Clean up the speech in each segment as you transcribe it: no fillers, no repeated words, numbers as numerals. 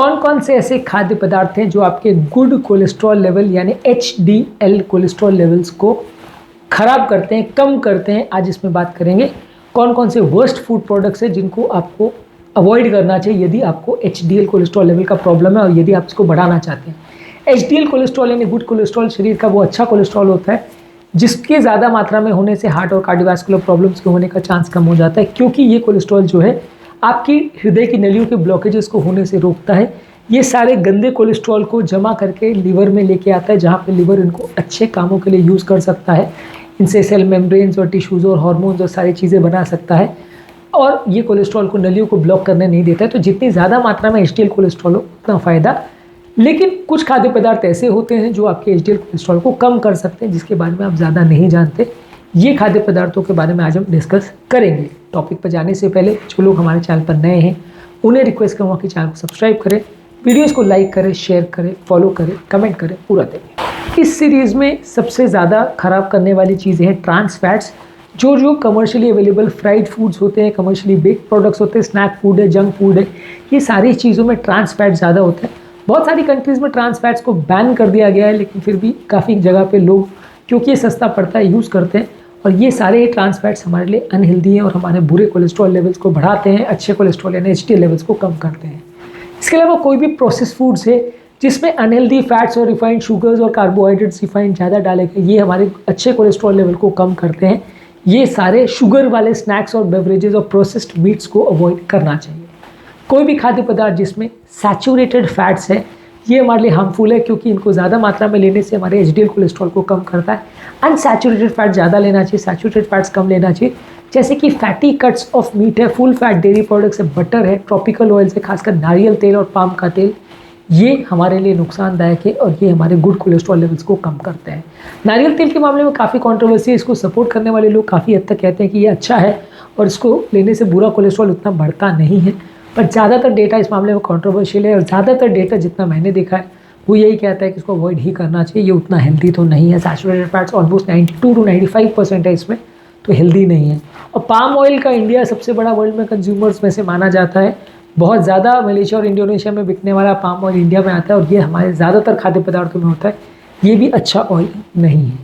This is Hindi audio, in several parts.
कौन कौन से ऐसे खाद्य पदार्थ हैं जो आपके गुड कोलेस्ट्रॉल लेवल यानी HDL कोलेस्ट्रॉल लेवल्स को खराब करते हैं, कम करते हैं। आज इसमें बात करेंगे कौन कौन से वर्स्ट फूड प्रोडक्ट्स हैं जिनको आपको अवॉइड करना चाहिए यदि आपको HDL कोलेस्ट्रॉल लेवल का प्रॉब्लम है और यदि आप इसको बढ़ाना चाहते हैं। HDL कोलेस्ट्रॉल यानी गुड कोलेस्ट्रॉल शरीर का वो अच्छा कोलेस्ट्रॉल होता है जिसके ज़्यादा मात्रा में होने से हार्ट और कार्डियोवैस्कुलर प्रॉब्लम्स के होने का चांस कम हो जाता है, क्योंकि ये कोलेस्ट्रॉल जो है आपकी हृदय की नलियों के ब्लॉकेजेस को होने से रोकता है। ये सारे गंदे कोलेस्ट्रॉल को जमा करके लीवर में लेके आता है, जहाँ पे लीवर इनको अच्छे कामों के लिए यूज़ कर सकता है। इनसे सेल मेम्ब्रेन्स और टिश्यूज़ और हार्मोन्स और सारी चीज़ें बना सकता है और ये कोलेस्ट्रॉल को नलियों को ब्लॉक करने नहीं देता है। तो जितनी ज़्यादा मात्रा में HDL कोलेस्ट्रॉल हो उतना फ़ायदा। लेकिन कुछ खाद्य पदार्थ ऐसे होते हैं जो आपके HDL कोलेस्ट्रॉल को कम कर सकते हैं, जिसके बारे में आप ज़्यादा नहीं जानते। ये खाद्य पदार्थों के बारे में आज हम डिस्कस करेंगे। टॉपिक पर जाने से पहले जो लोग हमारे चैनल पर नए हैं उन्हें रिक्वेस्ट करूँगा कि चैनल को सब्सक्राइब करें, वीडियोज़ को लाइक करें, शेयर करें, फॉलो करें, कमेंट करें, पूरा दें। इस सीरीज़ में सबसे ज़्यादा ख़राब करने वाली चीज़ें हैं ट्रांस फैट्स। जो कमर्शियली अवेलेबल फ्राइड फूड्स होते हैं, कमर्शियली बेक्ड प्रोडक्ट्स होते हैं, स्नैक फूड है, जंक फूड है, ये सारी चीज़ों में ट्रांस फैट ज़्यादा होता है। बहुत सारी कंट्रीज़ में ट्रांस फैट्स को बैन कर दिया गया है, लेकिन फिर भी काफ़ी जगह पे लोग, क्योंकि ये सस्ता पड़ता है, यूज़ करते हैं। और ये सारे ट्रांस फैट्स हमारे लिए अनहेल्दी हैं और हमारे बुरे कोलेस्ट्रॉल लेवल्स को बढ़ाते हैं, अच्छे कोलेस्ट्रॉल यानी HDL लेवल्स को कम करते हैं। इसके अलावा कोई भी प्रोसेस फूड्स है जिसमें अनहेल्दी फैट्स और रिफाइंड शुगर्स और कार्बोहाइड्रेट्स रिफाइंड ज़्यादा डाले गए, ये हमारे अच्छे कोलेस्ट्रॉल लेवल को कम करते हैं। ये सारे शुगर वाले स्नैक्स और बेवरेजेस और प्रोसेस्ड मीट्स को अवॉइड करना चाहिए। कोई भी खाद्य पदार्थ जिसमें सैचुरेटेड फैट्स है ये हमारे लिए हार्मफुल है, क्योंकि इनको ज़्यादा मात्रा में लेने से हमारे HDL कोलेस्ट्रॉल को कम करता है। अनसैचुरेटेड फैट ज़्यादा लेना चाहिए, सैचुरेटेड फैट्स कम लेना चाहिए। जैसे कि फैटी कट्स ऑफ मीट है, फुल फैट डेयरी प्रोडक्ट्स है, बटर है, ट्रॉपिकल ऑयल से खासकर नारियल तेल और पाम का तेल, ये हमारे लिए नुकसानदायक है और ये हमारे गुड कोलेस्ट्रॉल लेवल्स को कम करते हैं। नारियल तेल के मामले में काफ़ी कंट्रोवर्सी है। इसको सपोर्ट करने वाले लोग काफ़ी हद तक कहते हैं कि ये अच्छा है और इसको लेने से बुरा कोलेस्ट्रॉल उतना बढ़ता नहीं है, पर ज़्यादातर डेटा इस मामले में कंट्रोवर्शियल है और ज़्यादातर डेटा जितना मैंने देखा है वो यही कहता है कि इसको अवॉइड ही करना चाहिए। ये उतना हेल्दी तो नहीं है। सैचुरेटेड फैट्स ऑलमोस्ट 92 to 95% है इसमें, तो हेल्दी नहीं है। और पाम ऑयल का इंडिया सबसे बड़ा वर्ल्ड में कंज्यूमर्स में से माना जाता है। बहुत ज़्यादा मलेशिया और इंडोनेशिया में बिकने वाला पाम ऑयल इंडिया में आता है और ये हमारे ज़्यादातर खाद्य पदार्थों में होता है। ये भी अच्छा ऑयल नहीं है।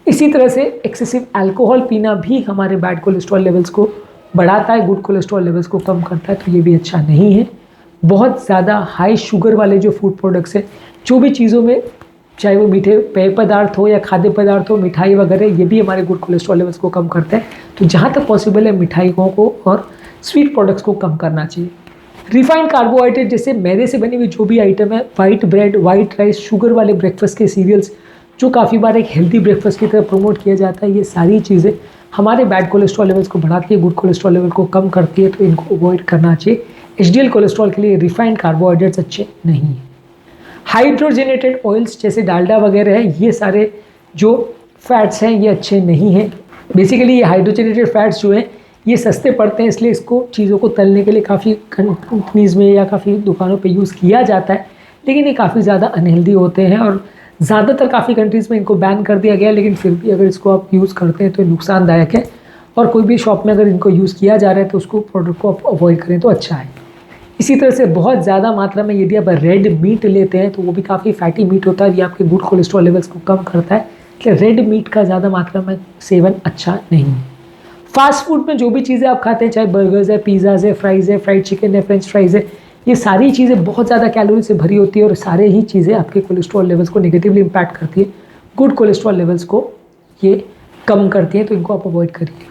इसी तरह से एक्सेसिव अल्कोहल पीना भी हमारे बैड कोलेस्ट्रॉल लेवल्स को बढ़ाता है, गुड कोलेस्ट्रॉल लेवल्स को कम करता है, तो ये भी अच्छा नहीं है। बहुत ज़्यादा हाई शुगर वाले जो फूड प्रोडक्ट्स हैं, जो भी चीज़ों में, चाहे वो मीठे पेय पदार्थ हो या खाद्य पदार्थ हो, मिठाई वगैरह, ये भी हमारे गुड कोलेस्ट्रॉल लेवल्स को कम करते हैं। तो जहाँ तक पॉसिबल है मिठाइयों को और स्वीट प्रोडक्ट्स को कम करना चाहिए। रिफाइंड कार्बोहाइड्रेट जैसे मैदे से बनी हुई जो भी आइटम है, white bread, white rice, sugar वाले ब्रेकफास्ट के सीरियल्स, जो काफ़ी बार एक हेल्दी ब्रेकफास्ट की तरह प्रमोट किया जाता है, ये सारी चीज़ें हमारे बैड कोलेस्ट्रॉल लेवल्स को बढ़ाती है, गुड कोलेस्ट्रॉल लेवल को कम करती है, तो इनको अवॉइड करना चाहिए। HDL कोलेस्ट्रॉल के लिए रिफाइंड कार्बोहाइड्रेट्स अच्छे नहीं हैं। हाइड्रोजनेटेड ऑयल्स जैसे डालडा वगैरह है, ये सारे जो फैट्स हैं ये अच्छे नहीं हैं। बेसिकली ये हाइड्रोजनेटेड फैट्स जो हैं ये सस्ते पड़ते हैं, इसलिए इसको चीज़ों को तलने के लिए काफ़ी कंपनीज़ में या काफ़ी दुकानों पे यूज़ किया जाता है, लेकिन ये काफ़ी ज़्यादा अनहेल्दी होते हैं और ज़्यादातर काफ़ी कंट्रीज़ में इनको बैन कर दिया गया है। लेकिन फिर भी अगर इसको आप यूज़ करते हैं तो नुकसानदायक है और कोई भी शॉप में अगर इनको यूज़ किया जा रहा है तो उसको प्रोडक्ट को आप अवॉइड करें तो अच्छा है। इसी तरह से बहुत ज़्यादा मात्रा में यदि आप रेड मीट लेते हैं तो वो भी काफ़ी फैटी मीट होता है, ये आपके गुड कोलेस्ट्रॉल लेवल्स को कम करता है, इसलिए रेड मीट का ज़्यादा मात्रा में सेवन अच्छा नहीं है। फास्ट फूड में जो भी चीज़ें आप खाते हैं, चाहे बर्गर्स है, पिज़्ज़ाज़ है, फ्राइज़ है, फ्राइड चिकन है, फ्रेंच फ्राइज़ है, ये सारी चीज़ें बहुत ज़्यादा कैलोरी से भरी होती है और सारे ही चीज़ें आपके कोलेस्ट्रॉल लेवल्स को नेगेटिवली इम्पैक्ट करती है। गुड कोलेस्ट्रॉल लेवल्स को ये कम करती है, तो इनको आप अवॉइड करिए।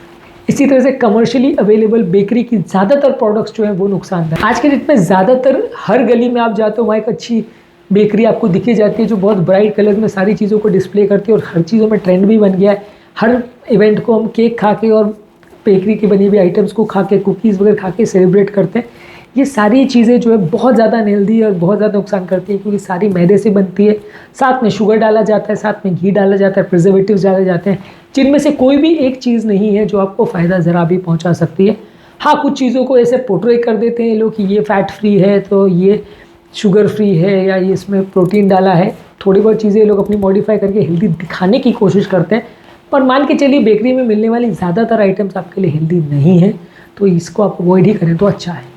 इसी तरह से कमर्शियली अवेलेबल बेकरी की ज़्यादातर प्रोडक्ट्स जो हैं वो नुकसानदायक। आज के डेट में ज़्यादातर हर गली में आप जाते हो वहाँ एक अच्छी बेकरी आपको दिखी जाती है जो बहुत ब्राइट कलर में सारी चीज़ों को डिस्प्ले करती है और हर चीज़ों में ट्रेंड भी बन गया है। हर इवेंट को हम केक खा के और बेकरी की बनी हुई आइटम्स को खा के, कुकीज़ वगैरह खा के सेलिब्रेट करते हैं। ये सारी चीज़ें जो है बहुत ज़्यादा अनहेल्दी और बहुत ज़्यादा नुकसान करती है, क्योंकि सारी मैदे से बनती है, साथ में शुगर डाला जाता है, साथ में घी डाला जाता है, प्रिजर्वेटिव्स डाले जाते हैं, जिनमें से कोई भी एक चीज़ नहीं है जो आपको फ़ायदा ज़रा भी पहुंचा सकती है। हाँ, कुछ चीज़ों को ऐसे पोर्ट्रे कर देते हैं लोग कि ये फैट फ्री है तो ये शुगर फ्री है या ये इसमें प्रोटीन डाला है। थोड़ी बहुत चीज़ें लोग अपनी मॉडिफाई करके हेल्दी दिखाने की कोशिश करते हैं, पर मान के चलिए बेकरी में मिलने वाली ज़्यादातर आइटम्स आपके लिए हेल्दी नहीं है, तो इसको आप अवॉइड ही करें तो अच्छा है।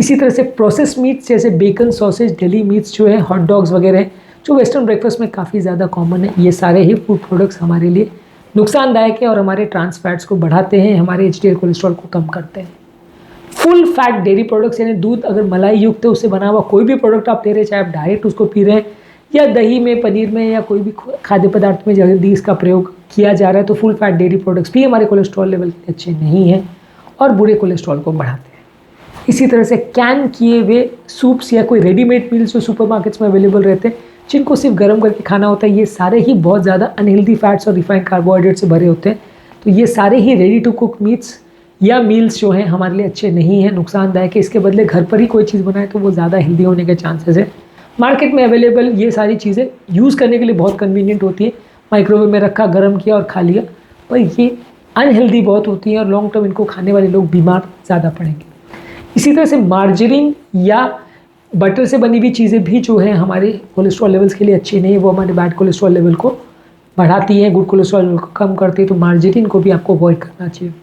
इसी तरह से प्रोसेस मीट्स जैसे बेकन, सॉसेज, डेली मीट्स जो है, हॉट डॉग्स वगैरह हैं, जो वेस्टर्न ब्रेकफास्ट में काफ़ी ज़्यादा कॉमन है, ये सारे ही फूड प्रोडक्ट्स हमारे लिए नुकसानदायक है और हमारे ट्रांस फैट्स को बढ़ाते हैं, हमारे एचडीएल कोलेस्ट्रॉल को कम करते हैं। फुल फैट डेयरी प्रोडक्ट्स यानी दूध अगर मलाई युक्त है उससे बना हुआ कोई भी प्रोडक्ट आप ले रहे हैं, चाहे आप डायरेक्ट उसको पी रहे हैं या दही में, पनीर में या कोई भी खाद्य पदार्थ में जल्दी इसका प्रयोग किया जा रहा है, तो फुल फैट डेयरी प्रोडक्ट्स भी हमारे कोलेस्ट्रॉल लेवल के लिए अच्छे नहीं हैं और बुरे कोलेस्ट्रॉल को बढ़ाते हैं। इसी तरह से कैन किए हुए सूप्स या कोई रेडीमेड मील्स जो सुपरमार्केट्स में अवेलेबल रहते हैं, जिनको सिर्फ गर्म करके खाना होता है, ये सारे ही बहुत ज़्यादा अनहेल्दी फैट्स और रिफाइंड कार्बोहाइड्रेट से भरे होते हैं। तो ये सारे ही रेडी टू कुक मीट्स या मील्स जो हैं हमारे लिए अच्छे नहीं हैं, नुकसानदायक है। इसके बदले घर पर ही कोई चीज़ बनाए तो वो ज़्यादा हेल्दी होने के चांसेस है। मार्केट में अवेलेबल ये सारी चीज़ें यूज़ करने के लिए बहुत कन्वीनियंट होती है, माइक्रोवेव में रखा, गर्म किया और खा लिया, पर ये अनहेल्दी बहुत होती हैं और लॉन्ग टर्म इनको खाने वाले लोग बीमार ज़्यादा पड़ेंगे। इसी तरह से मार्जरीन या बटर से बनी हुई चीज़ें भी जो है हमारे कोलेस्ट्रॉल लेवल्स के लिए अच्छी नहीं है, वो हमारे बैड कोलेस्ट्रॉल लेवल को बढ़ाती है, गुड कोलेस्ट्रॉल लेवल को कम करती है, तो मार्जरीन को भी आपको अवॉइड करना चाहिए।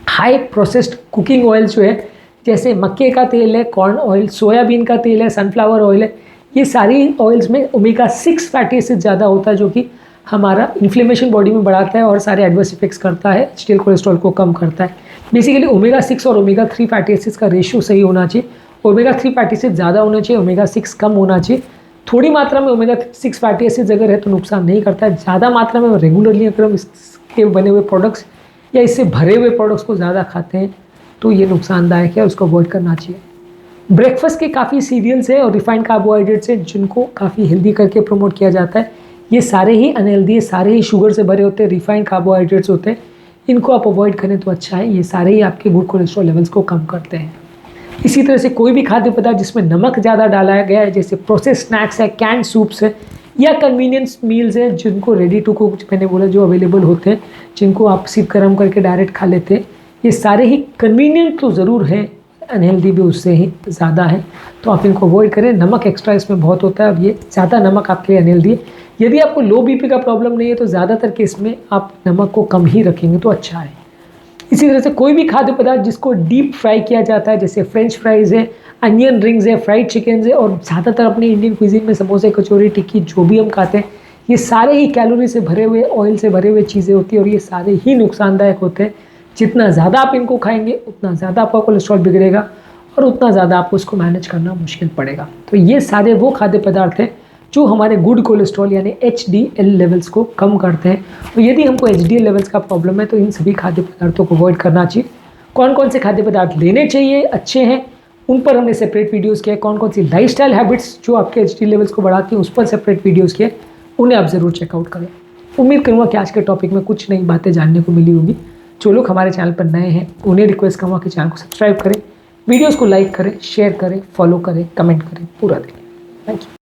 हाई प्रोसेस्ड कुकिंग ऑयल जो है, जैसे मक्के का तेल है, कॉर्न ऑयल, सोयाबीन का तेल है, सनफ्लावर ऑयल है, ये सारी ऑयल्स में ओमेगा 6 फैटी एसिड ज़्यादा होता है, जो कि हमारा इन्फ्लेमेशन बॉडी में बढ़ाता है और सारे एडवर्स इफेक्ट्स करता है, एचडीएल कोलेस्ट्रॉल को कम करता है। बेसिकली ओमेगा 6 और ओमेगा 3 फैटी एसिड्स का रेशियो सही होना चाहिए। ओमेगा 3 फैटी एसिड ज़्यादा होना चाहिए, ओमेगा 6 कम होना चाहिए। थोड़ी मात्रा में ओमेगा 6 फैटी एसिड्स अगर है तो नुकसान नहीं करता है। ज़्यादा मात्रा में रेगुलरली अगर हम इसके बने हुए प्रोडक्ट्स या इससे भरे हुए प्रोडक्ट्स को ज़्यादा खाते हैं तो ये नुकसानदायक है, उसको अवॉइड करना चाहिए। ब्रेकफास्ट के काफ़ी सीरियल्स हैं और रिफाइंड कार्बोहाइड्रेट्स हैं जिनको काफ़ी हेल्दी करके प्रमोट किया जाता है, ये सारे ही अनहेल्दी है, सारे ही शुगर से भरे होते हैं, रिफाइंड कार्बोहाइड्रेट्स होते हैं, इनको आप अवॉइड करें तो अच्छा है। ये सारे ही आपके गुड कोलेस्ट्रॉल लेवल्स को कम करते हैं। इसी तरह से कोई भी खाद्य पदार्थ जिसमें नमक ज़्यादा डाला गया है, जैसे प्रोसेस स्नैक्स है, कैंड सूप्स है या कन्वीनियंस मील्स हैं जिनको रेडी टू कुक मैंने बोला जो अवेलेबल होते हैं, जिनको आप सिर्फ गर्म करके डायरेक्ट खा लेते हैं, ये सारे ही कन्वीनियंट तो ज़रूर हैं, अनहेल्दी भी उससे ही ज़्यादा है, तो आप इनको अवॉइड करें। नमक एक्स्ट्रा इसमें बहुत होता है और ये ज़्यादा नमक आपके लिए अनहेल्दी है। यदि आपको लो बीपी का प्रॉब्लम नहीं है तो ज़्यादातर केस में आप नमक को कम ही रखेंगे तो अच्छा है। इसी तरह से कोई भी खाद्य पदार्थ जिसको डीप फ्राई किया जाता है, जैसे फ्रेंच फ्राइज़ है, अनियन रिंग्स है, फ्राइड चिकन है और ज़्यादातर अपने इंडियन क्विजीन में समोसे, कचौरी, टिक्की जो भी हम खाते हैं, ये सारे ही कैलोरी से भरे हुए, ऑयल से भरे हुए चीज़ें होती हैं और ये सारे ही नुकसानदायक होते हैं। जितना ज़्यादा आप इनको खाएंगे उतना ज़्यादा आपका कोलेस्ट्रॉल बिगड़ेगा और उतना ज़्यादा आपको उसको मैनेज करना मुश्किल पड़ेगा। तो ये सारे वो खाद्य पदार्थ हैं जो हमारे गुड कोलेस्ट्रॉल यानी एचडीएल लेवल्स को कम करते हैं। तो यदि हमको एचडीएल लेवल्स का प्रॉब्लम है तो इन सभी खाद्य पदार्थों को अवॉइड करना चाहिए। कौन कौन से खाद्य पदार्थ लेने चाहिए अच्छे हैं उन पर हमने सेपरेट वीडियोस किए। कौन कौन सी लाइफस्टाइल हैबिट्स जो आपके एचडीएल लेवल्स को बढ़ाती हैं उस पर सेपरेट वीडियोस किए, उन्हें आप ज़रूर चेकआउट करें। उम्मीद करूँगा कि आज के टॉपिक में कुछ नई बातें जानने को मिली होगी। जो लोग हमारे चैनल पर नए हैं उन्हें रिक्वेस्ट करूँगा कि चैनल को सब्सक्राइब करें, वीडियोज़ को लाइक करें, शेयर करें, फॉलो करें, कमेंट करें, पूरा देखें। Thank you.